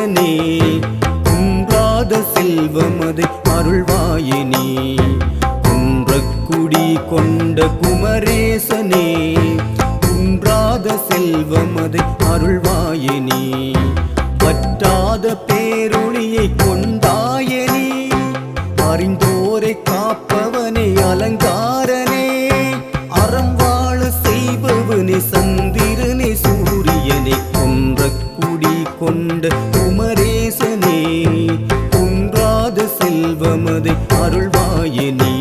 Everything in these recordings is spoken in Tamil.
குமரேசனே குன்றாத செல்வமதை அருள்வாயினே குன்றக்குடி கொண்ட குமரேசனே குன்றாத செல்வமதை அருள்வாயினே வற்றாத பேரொளியை கொண்டாயனே அறிந்தோரை காப்பவனே அலங்காரனே அறம் வாழ செய்பவனே சந்திரனே சூரியனே குன்றக்குடி கொண்ட குமரேசனே குன்றாத செல்வமதை அருள்வாயினே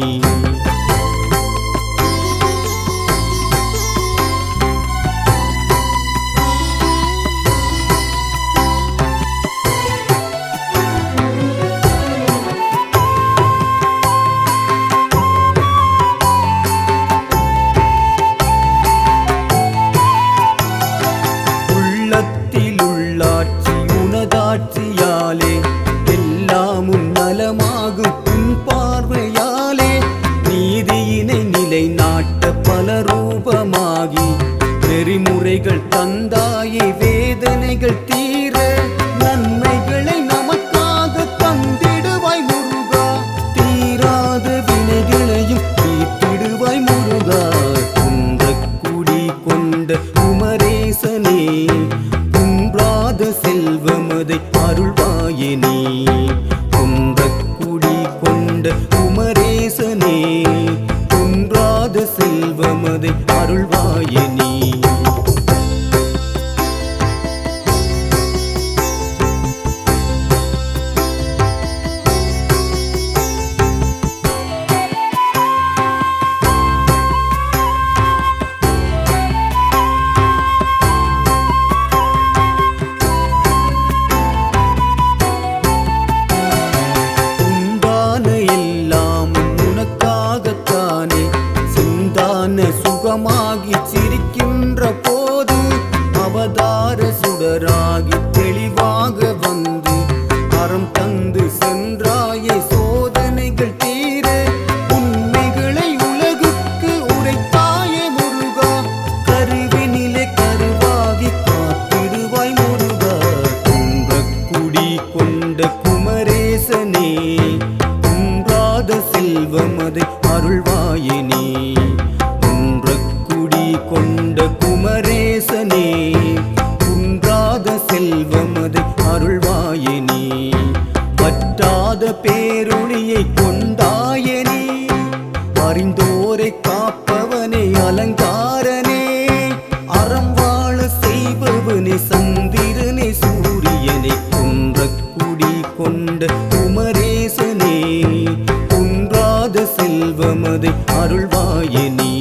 உள்ளாட்சியாலே எல்லாமும் நலமாகும் உன் பார்வையாலே நீதியினை நிலைநாட்ட பல ரூபமாகி நெறிமுறைகள் தந்தாயே வேதனைகள் தீர நன்மைகளை நமக்காக தந்திடுவாய் முருகா தீராத வினைகளையும் தீர்த்திடுவாய் முருகா குன்றக்குடி கொண்ட குமரேசனே குன்றாத செல்வமதை அருள்வாயினே குன்றக்குடி கொண்ட குமரேசனே குன்றாத செல்வமதை அருள்வாயினே சுகமாகி சிரிக்கின்ற போது அவதார சுடராகி தெளிவாக வந்து அறம் தந்து சென்றாயே சோதனைகள் தீர உண்மைகளை உலகுக்கு உரைத்தாயே முருகா கருவினிலே கருவாகி காத்திடுவாய் முருகா குன்றக்குடி கொண்ட குமரேசனே குன்றாத செல்வமதை அருள்வாயினே கொண்ட குமரேசனே குன்றாத செல்வமதை அருள்வாயினே வற்றாத பேரொளியை கொண்டாயனே அறிந்தோரை காப்பவனே அலங்காரனே அறம் வாழ செய்பவனே சந்திரனே சூரியனே குன்றக்குடி கொண்ட குமரேசனே குன்றாத செல்வமதை அருள்வாயினே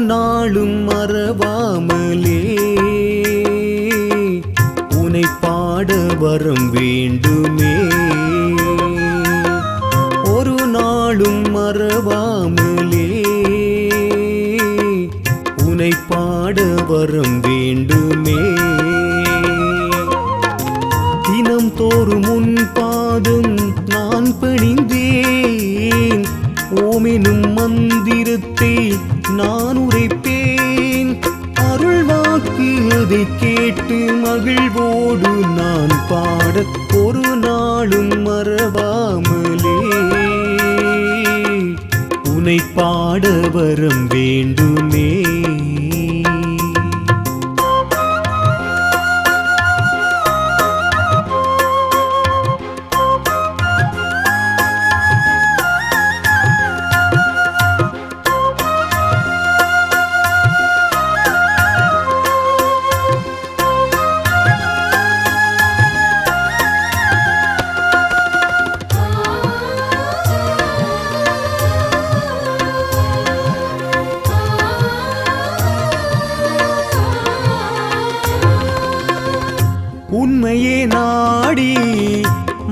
நாளும் மறவாமலே உனை பாட வரம் வேண்டுமே ஒரு நாளும் மறவாமலே உனை பாட வரம் வேண்டுமே தினம் தோறும் உன் பாதம் நான் பணிந்தேன் ஓமெனும் மந்திரத்தை நான் உரைப்பேன் அருள்வாக்கு அதை கேட்டு மகிழ்வோடு நான் பாட ஒரு நாளும் மறவாமலே உனை பாட வரம் வேண்டுமே உண்மையே நாடி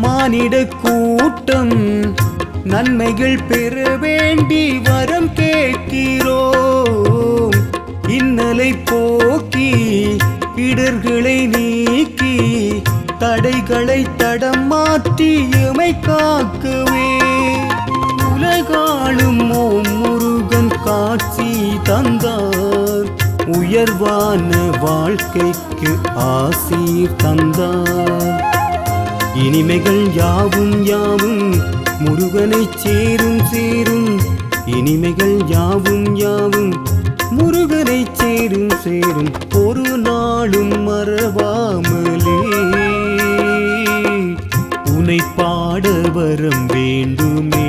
மானிட கூட்டம் நன்மைகள் பெற வேண்டி வரம் கேட்கிறோம். இன்னலை போக்கி இடர்களை நீக்கி தடைகளை தடம் மாற்றி எமை காக்கவே உலகாளும் ஓம் முருகன் காட்சி தந்தார். உயர்வான வாழ்க்கைக்கு ஆசீர் தந்தார். இனிமைகள் யாவும் யாவும் முருகனை சேரும் சேரும். இனிமைகள் யாவும் யாவும் முருகனை சேரும் சேரும். ஒரு நாளும் மறவாமலே உனை பாட வரம் வேண்டுமே.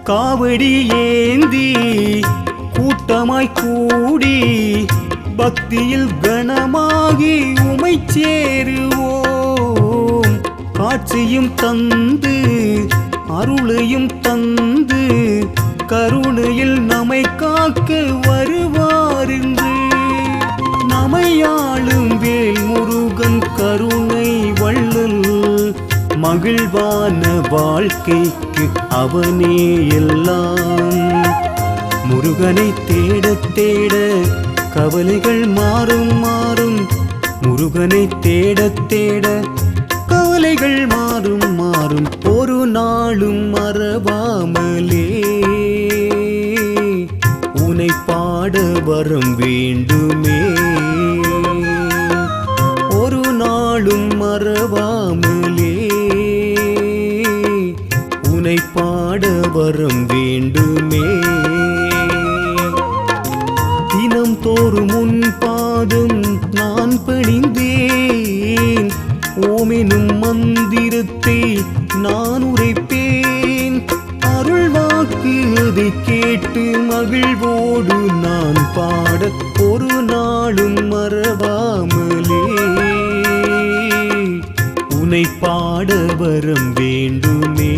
காவடி ஏந்தி கூட்டமாய் கூடி பக்தியில் கணமாகி உமை சேருவோம். காட்சியும் தந்து அருளையும் தந்து கருணையில் நம்மை காக்க வருவாரென்று நமையாளும் வேல் முருகன் கருணை வள்ளல். மகிழ்வான வாழ்க்கைக்கு அவனே எல்லாம். முருகனை தேட தேட கவலைகள் மாறும் மாறும். முருகனை தேட தேட கவலைகள் மாறும் மாறும். ஒரு நாளும் மறவாமலே உனை பாட வரம் வேண்டுமே. ஒரு நாளும் மறவாமலே உனை பாட வரம் வேண்டுமே. தினம் தோறும் உன் பாதம் நான் பணிந்தேன். ஓமெனும் மந்திரத்தை நான் உரைப்பேன். அருள் வாக்கு அதை கேட்டு மகிழ்வோடு நான் பாட ஒரு நாளும் மறவாமலே உனை பாட வரம் வேண்டுமே.